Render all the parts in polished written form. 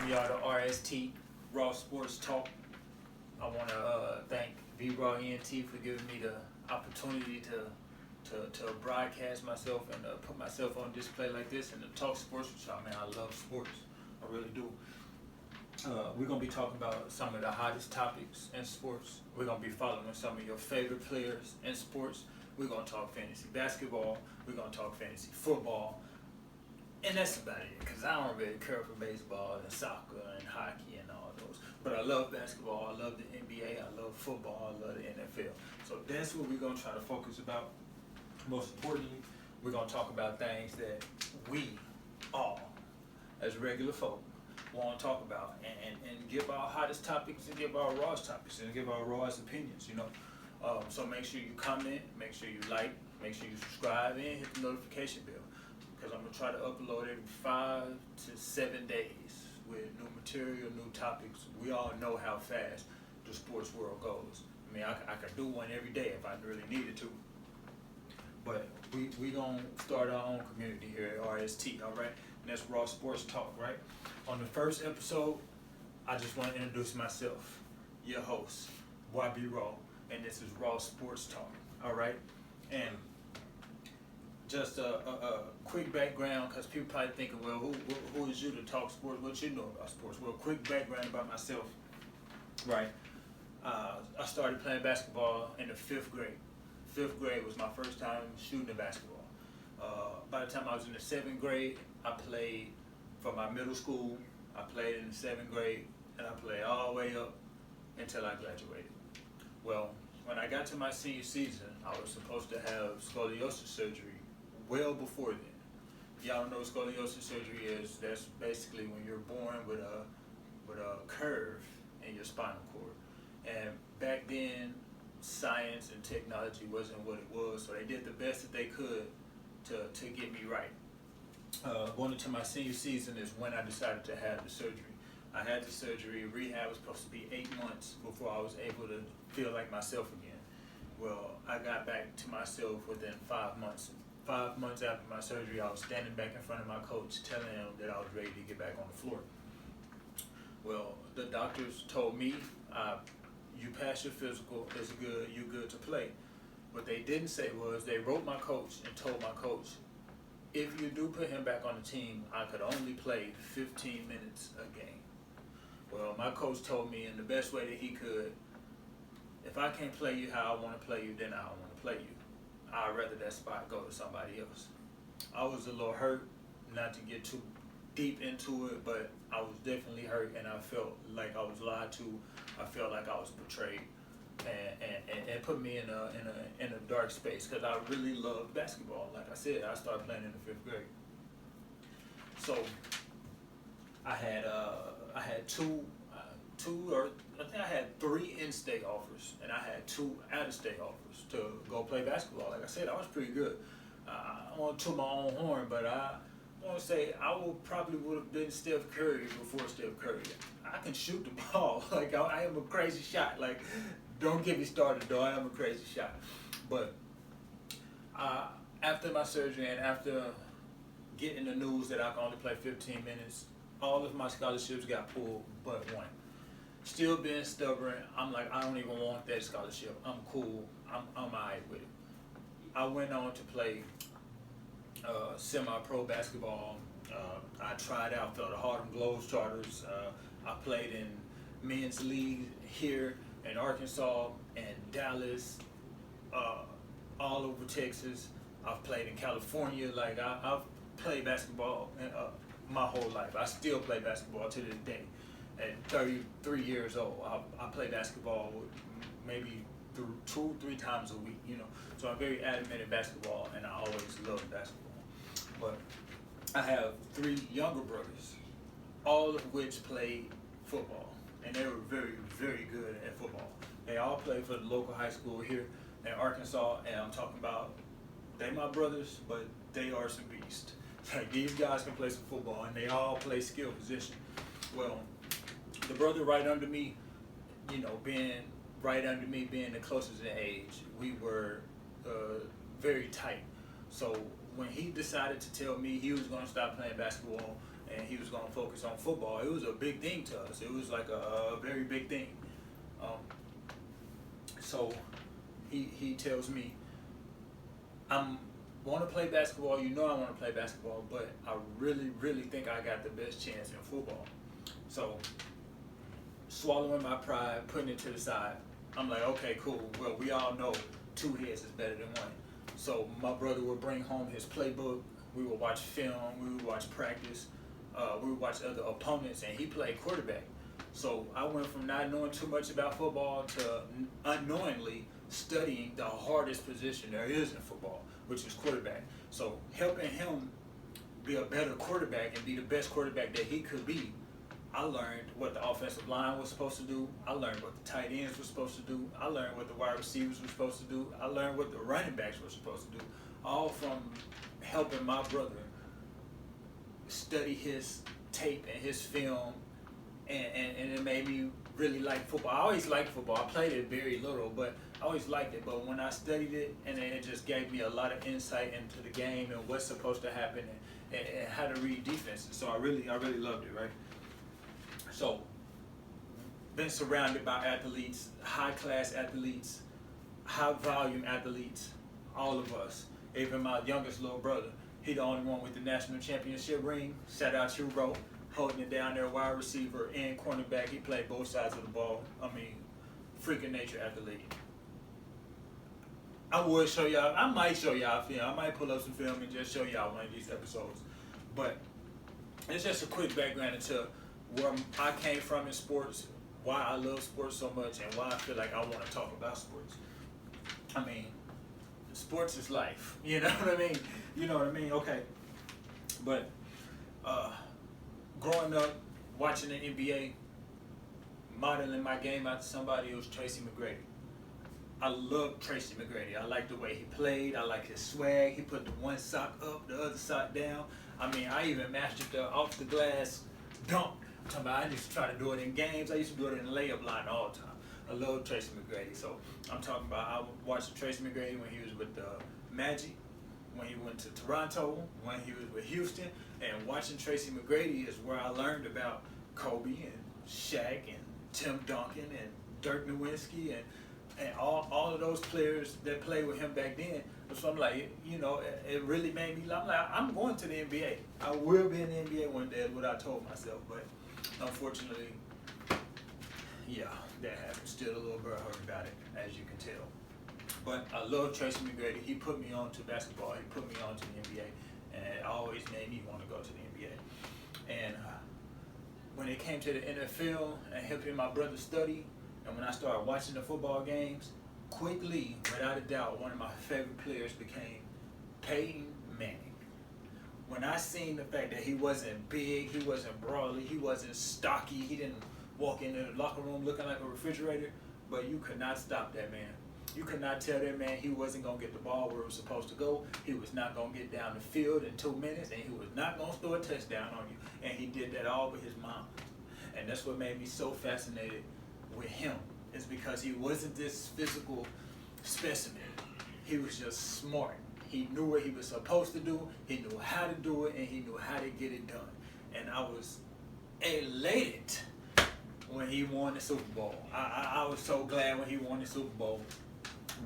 We are the R.S.T. Raw Sports Talk. I want to thank BRawEnt for giving me the opportunity to broadcast myself and put myself on display like this and to talk sports with y'all. Man, I love sports. I really do. We're going to be talking about some of the hottest topics in sports. We're going to be following some of your favorite players in sports. We're going to talk fantasy basketball. We're going to talk fantasy football. And that's about it, because I don't really care for baseball and soccer and hockey and all those. But I love basketball, I love the NBA, I love football, I love the NFL. So that's what we're going to try to focus about. Most importantly, we're going to talk about things that we all, as regular folk, want to talk about and give our hottest topics and give our rawest topics and give our rawest opinions, you know. So make sure you comment, make sure you like, make sure you subscribe, and hit the notification bell. Because I'm going to try to upload every 5 to 7 days with new material, new topics. We all know how fast the sports world goes. I mean, I could do one every day if I really needed to. But we going to start our own community here at R.S.T, all right? And that's Raw Sports Talk, right? On the first episode, I just want to introduce myself, your host, BRawEnt, and this is Raw Sports Talk, all right? And just a quick background, because people probably thinking, well, who is you to talk sports? What you know about sports? Well, quick background about myself, right? I started playing basketball in the 5th grade. 5th grade was my first time shooting the basketball. By the time I was in the 7th grade, I played for my middle school. I played in the 7th grade, and I played all the way up until I graduated. Well, when I got to my senior season, I was supposed to have scoliosis surgery well before then. If y'all don't know what scoliosis surgery is, that's basically when you're born with a curve in your spinal cord. And back then, science and technology wasn't what it was, so they did the best that they could to get me right. Going into my senior season is when I decided to have the surgery. I had the surgery. Rehab was supposed to be 8 months before I was able to feel like myself again. Well, I got back to myself within 5 months. 5 months after my surgery, I was standing back in front of my coach telling him that I was ready to get back on the floor. Well, the doctors told me, you passed your physical, it's good, you're good to play. What they didn't say was, they wrote my coach and told my coach, if you do put him back on the team, I could only play 15 minutes a game. Well, my coach told me in the best way that he could, if I can't play you how I want to play you, then I don't want to play you. I'd rather that spot go to somebody else. I was a little hurt, not to get too deep into it, but I was definitely hurt, and I felt like I was lied to. I felt like I was betrayed, and put me in a dark space, because I really loved basketball. Like I said, I started playing in the 5th grade. So I had I had 3 in-state offers, and I had 2 out-of-state offers to go play basketball. Like I said, I was pretty good. I don't want to toot my own horn, but I want to say I probably would have been Steph Curry before Steph Curry. I can shoot the ball. Like, I am a crazy shot. Like, don't get me started, though. I am a crazy shot. But after my surgery and after getting the news that I can only play 15 minutes, all of my scholarships got pulled but one. Still being stubborn, I'm like, I don't even want that scholarship. I'm cool. I'm all right with it. I went on to play semi-pro basketball. I tried out for the Harlem Globetrotters. I played in men's league here in Arkansas and Dallas, all over Texas. I've played in California. Like, I've played basketball my whole life. I still play basketball to this day. At 33 years old, I play basketball maybe 2-3 times a week, you know. So I'm very adamant in basketball, and I always loved basketball. But I have 3 younger brothers, all of which played football, and they were very, very good at football. They all played for the local high school here in Arkansas, and I'm talking about, they my brothers, but they are some beasts. Like, these guys can play some football, and they all play skill position. Well, the brother right under me, you know, being the closest in age, we were very tight. So when he decided to tell me he was going to stop playing basketball, and he was going to focus on football. It was a big thing to us. It was like a very big thing. So he tells me, I want to play basketball. You know I want to play basketball, but I really, really think I got the best chance in football. So swallowing my pride, putting it to the side, I'm like, okay, cool. Well, we all know 2 heads is better than 1. So my brother would bring home his playbook. We would watch film. We would watch practice. We would watch other opponents, and he played quarterback. So I went from not knowing too much about football to unknowingly studying the hardest position there is in football, which is quarterback. So helping him be a better quarterback and be the best quarterback that he could be, I learned what the offensive line was supposed to do. I learned what the tight ends were supposed to do. I learned what the wide receivers were supposed to do. I learned what the running backs were supposed to do, all from helping my brother study his tape and his film, and it made me really like football. I always liked football. I played it very little, but I always liked it. But when I studied it, and it just gave me a lot of insight into the game and what's supposed to happen, and how to read defenses. So I really loved it, right? So, been surrounded by athletes, high-class athletes, high-volume athletes, all of us. Even my youngest little brother, he the only one with the national championship ring. Shout out to Bro, holding it down there, wide receiver and cornerback. He played both sides of the ball. I mean, freaking nature athlete. I would show y'all, I might show y'all film. I might pull up some film and just show y'all one of these episodes. But it's just a quick background into where I came from in sports, why I love sports so much, and why I feel like I want to talk about sports. I mean, sports is life. You know what I mean? You know what I mean? Okay. But growing up, watching the NBA, modeling my game after somebody, it was Tracy McGrady. I love Tracy McGrady. I like the way he played. I like his swag. He put the one sock up, the other sock down. I mean, I even mastered the off the glass dunk. I used to try to do it in games. I used to do it in the layup line all the time. I love Tracy McGrady. So I'm talking about, I watched Tracy McGrady when he was with the Magic, when he went to Toronto, when he was with Houston, and watching Tracy McGrady is where I learned about Kobe and Shaq and Tim Duncan and Dirk Nowitzki and all of those players that played with him back then. So I'm like, you know, it really made me, I'm like, I'm going to the NBA. I will be in the NBA one day, is what I told myself, but unfortunately, yeah, that happened. Still a little bit hurt about it, as you can tell. But I love Tracy McGrady. He put me on to basketball. He put me on to the NBA, and it always made me want to go to the NBA. And when it came to the NFL and helping my brother study, and when I started watching the football games, quickly, without a doubt, one of my favorite players became P.Manning. When I seen the fact that he wasn't big, he wasn't brawly, he wasn't stocky, he didn't walk in the locker room looking like a refrigerator, but you could not stop that man. You could not tell that man he wasn't going to get the ball where it was supposed to go. He was not going to get down the field in 2 minutes, and he was not going to throw a touchdown on you. And he did that all with his mom. And that's what made me so fascinated with him, is because he wasn't this physical specimen. He was just smart. He knew what he was supposed to do, he knew how to do it, and he knew how to get it done. And I was elated when he won the Super Bowl. I was so glad when he won the Super Bowl.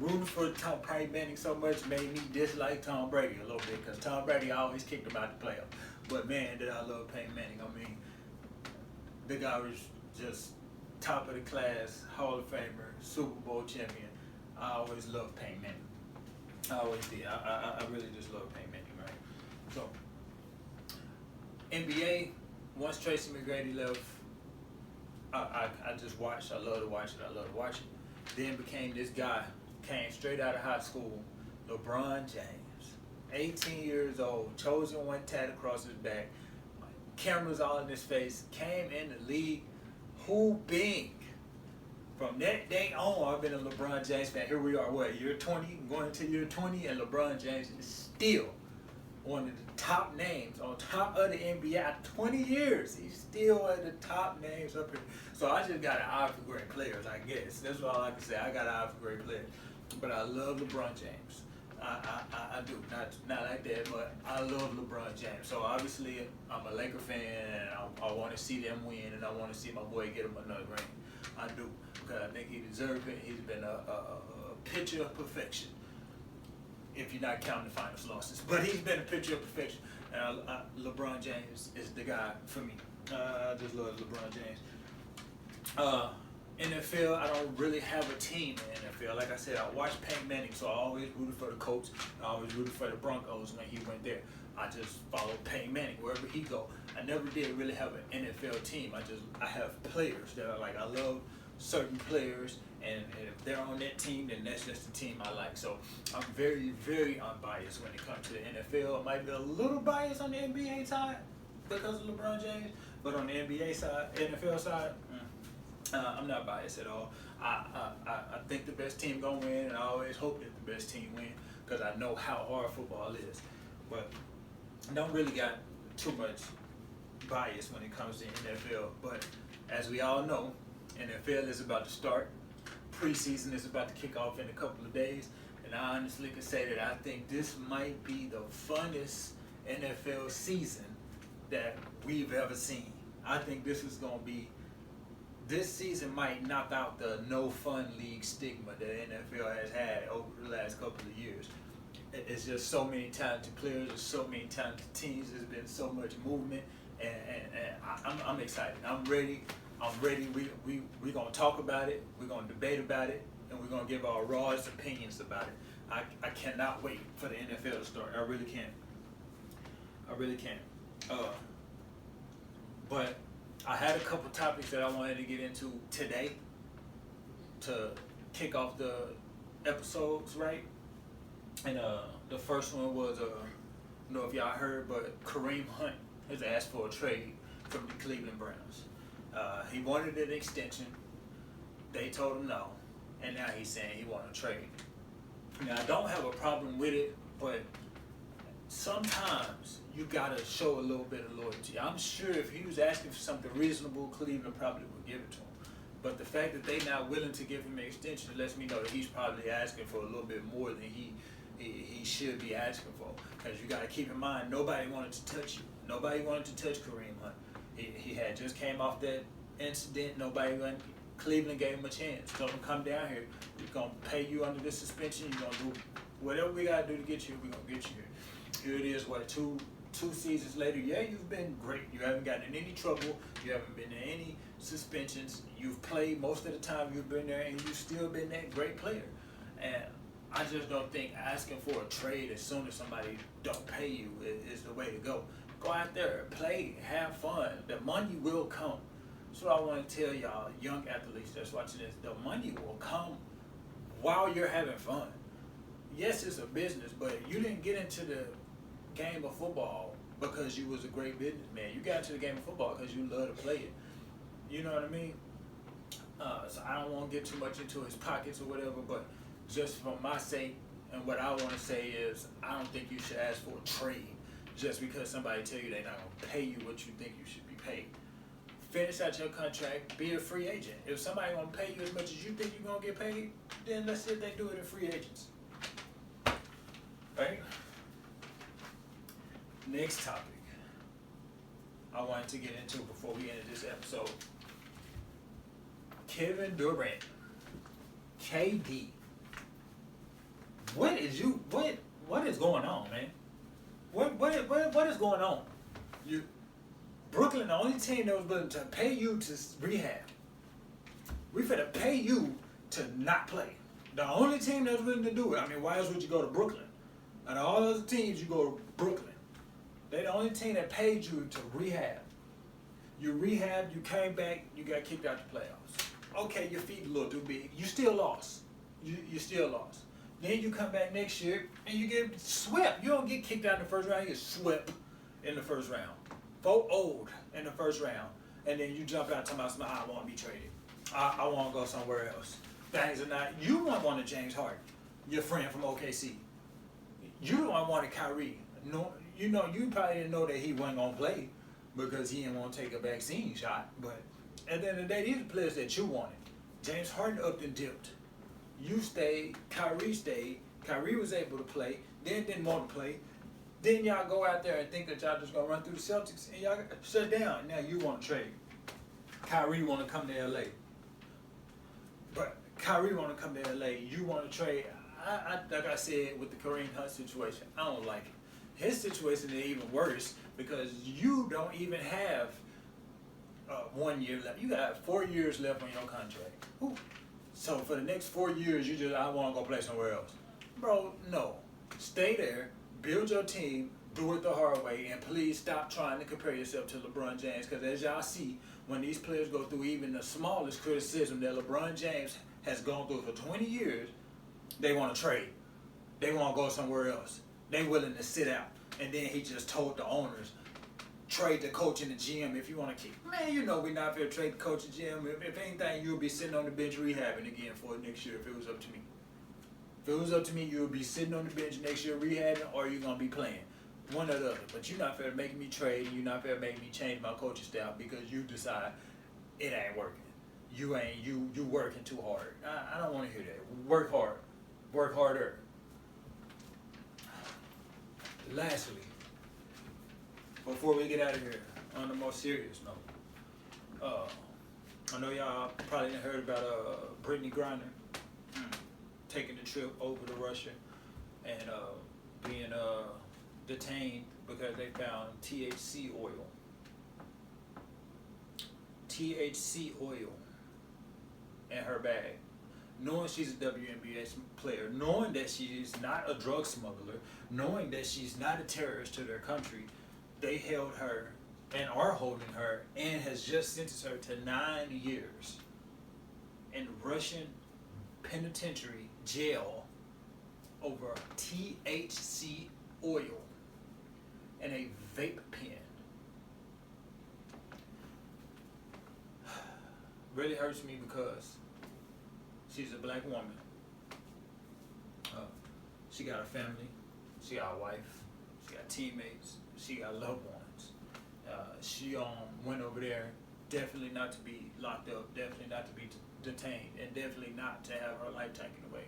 Rooting for P.Manning so much made me dislike Tom Brady a little bit, because Tom Brady always kicked him out the playoffs. But man, did I love P.Manning. I mean, the guy was just top of the class, Hall of Famer, Super Bowl champion. I always loved P.Manning. I always did. I really just love P.Manning, right? So, NBA, once Tracy McGrady left, I just watched. I love to watch it. Then became this guy, came straight out of high school, LeBron James. 18 years old, chosen one tat across his back, cameras all in his face, came in the league, hooping. From that day on, I've been a LeBron James fan. Here we are, what, year 20, going into year 20, and LeBron James is still one of the top names on top of the NBA. After 20 years, he's still one of the top names up here. So I just got an eye for great players, I guess. That's all I can say. I got an eye for great players. But I love LeBron James. I do. Not like that, but I love LeBron James. So obviously, I'm a Laker fan, and I want to see them win, and I want to see my boy get him another ring. I do, because I think he deserves it. He's been a picture of perfection, if you're not counting the finals losses. But he's been a picture of perfection. And LeBron James is the guy for me. I just love LeBron James. NFL, I don't really have a team in NFL. Like I said, I watched P.Manning, so I always rooted for the Colts. I always rooted for the Broncos when he went there. I just followed P.Manning wherever he go. I never did really have an NFL team. I have players that are like, I love certain players, and if they're on that team, then that's just the team I like. So I'm very, very unbiased when it comes to the NFL. I might be a little biased on the NBA side because of LeBron James, but on the NBA side, NFL side, I'm not biased at all. I think the best team gonna win, and I always hope that the best team win because I know how hard football is. But I don't really got too much bias when it comes to NFL. But as we all know, NFL is about to start. Preseason is about to kick off in a couple of days, and I honestly can say that I think this might be the funnest NFL season that we've ever seen. I think this season might knock out the no fun league stigma that NFL has had over the last couple of years. It's just so many talented players, there's so many talented teams, there's been so much movement, and I'm excited. I'm ready. We're going to talk about it, we're going to debate about it, and we're going to give our rawest opinions about it. I cannot wait for the NFL to start. I really can't. But I had a couple topics that I wanted to get into today to kick off the episodes, right? And the first one was, I don't know if y'all heard, but Kareem Hunt has asked for a trade from the Cleveland Browns. He wanted an extension. They told him no, and now he's saying he wants a trade. Now, I don't have a problem with it, but sometimes you gotta show a little bit of loyalty. I'm sure if he was asking for something reasonable, Cleveland probably would give it to him. But the fact that they're not willing to give him an extension lets me know that he's probably asking for a little bit more than he should be asking for. Because you gotta keep in mind, nobody wanted to touch you. Nobody wanted to touch Kareem Hunt. He had just came off that incident. Cleveland gave him a chance. Told him, come down here. We're going to pay you under the suspension. You're going to do whatever we got to do to get you, we're going to get you here. Here it is, two seasons later. Yeah, you've been great. You haven't gotten in any trouble. You haven't been in any suspensions. You've played most of the time you've been there, and you've still been that great player. And I just don't think asking for a trade as soon as somebody don't pay you is the way to go. Go out there, play, have fun. The money will come. That's what I want to tell y'all, young athletes that's watching this. The money will come while you're having fun. Yes, it's a business, but you didn't get into the game of football because you was a great businessman. You got into the game of football because you love to play it. You know what I mean? So I don't want to get too much into his pockets or whatever, but just for my sake, and what I want to say is, I don't think you should ask for a trade just because somebody tell you they're not going to pay you what you think you should be paid. Finish out your contract, be a free agent. If somebody going to pay you as much as you think you're going to get paid, then let's see if they do it in free agents. Right? Next topic I wanted to get into before we ended this episode. Kevin Durant. KD. What is going on, man? What is going on? Brooklyn, the only team that was willing to pay you to rehab. We finna pay you to not play. The only team that was willing to do it. I mean, why else would you go to Brooklyn? Out of all other teams, you go to Brooklyn. They're the only team that paid you to rehab. You rehabbed, you came back, you got kicked out the playoffs. Okay, your feet a little too big. You still lost. You still lost. Then you come back next year and you get swept. You don't get kicked out in the first round, you get swept in the first round. 4-0 in the first round. And then you jump out talking about, I want to be traded. I want to go somewhere else. Things are not, you want one of James Harden, your friend from OKC. You don't want a Kyrie. No, you probably didn't know that he wasn't going to play because he didn't want to take a vaccine shot. But at the end of the day, these are players that you wanted. James Harden upped and dipped. You stayed, Kyrie stayed, Kyrie was able to play, then didn't want to play. Then y'all go out there and think that y'all just gonna run through the Celtics and y'all shut down. Now you want to trade. Kyrie want to come to LA. But Kyrie want to come to LA. You want to trade. Like I said with the Kareem Hunt situation, I don't like it. His situation is even worse because you don't even have 1 year left. You got 4 years left on your contract. Ooh. So for the next 4 years, I want to go play somewhere else. Bro, no. Stay there. Build your team, do it the hard way, and please stop trying to compare yourself to LeBron James, because as y'all see, when these players go through even the smallest criticism that LeBron James has gone through for 20 years, they want to trade. They want to go somewhere else. They willing to sit out. And then he just told the owners, trade the coach and the GM if you want to keep. Man, you know we're not fair to trade the coach and GM. If anything, you'll be sitting on the bench rehabbing again for next year if it was up to me. If it was up to me, you would be sitting on the bench next year rehabbing, or you're going to be playing. One or the other. But you're not fair to making me trade, and you're not fair to making me change my coaching style because you decide it ain't working. You working too hard. I don't want to hear that. Work hard. Work harder. Lastly, before we get out of here, on the more serious note, I know y'all probably heard about Brittany Griner taking the trip over to Russia and being detained because they found THC oil. THC oil in her bag. Knowing she's a WNBA player, knowing that she is not a drug smuggler, knowing that she's not a terrorist to their country, they held her and are holding her and has just sentenced her to 9 years in Russian penitentiary jail over THC oil and a vape pen. Really hurts me because she's a black woman. She got a family, she got a wife, she got teammates, she got loved ones. She went over there definitely not to be locked up, definitely not to be detained, and definitely not to have her life taken away.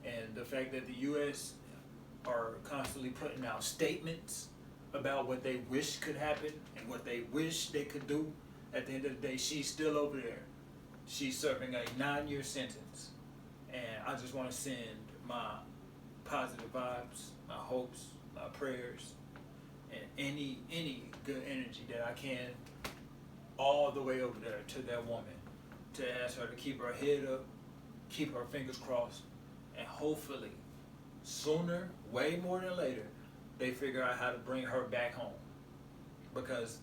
And the fact that the U.S. are constantly putting out statements about what they wish could happen and what they wish they could do, at the end of the day, she's still over there. She's serving a 9-year sentence. And I just want to send my positive vibes, my hopes, my prayers, and any good energy that I can all the way over there to that woman, to ask her to keep her head up, keep her fingers crossed, and hopefully sooner, way more than later, they figure out how to bring her back home. Because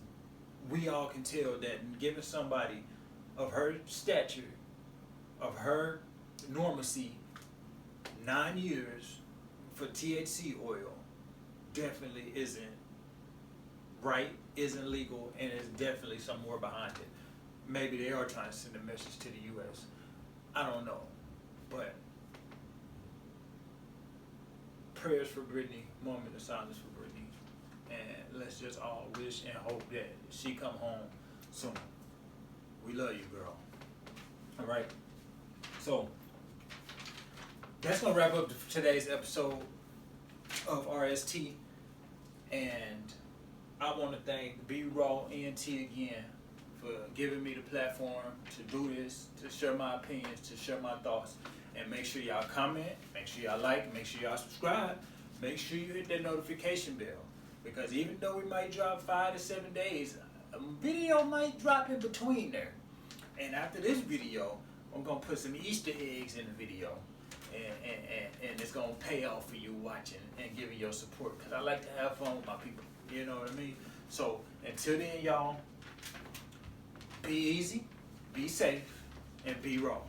we all can tell that giving somebody of her stature, of her normalcy, 9 years for THC oil definitely isn't right, isn't legal, and is definitely some more behind it. Maybe they are trying to send a message to the U.S. I don't know. But prayers for Brittany, moment of silence for Brittany. And let's just all wish and hope that she come home soon. We love you, girl. All right. So that's gonna wrap up today's episode of R.S.T. And I want to thank BRawEnt again for giving me the platform to do this, to share my opinions, to share my thoughts. And make sure y'all comment, make sure y'all like, make sure y'all subscribe, make sure you hit that notification bell. Because even though we might drop 5 to 7 days, a video might drop in between there. And after this video, I'm going to put some Easter eggs in the video. And it's going to pay off for you watching and giving your support. Because I like to have fun with my people. You know what I mean? So until then, y'all, be easy, be safe, and be raw.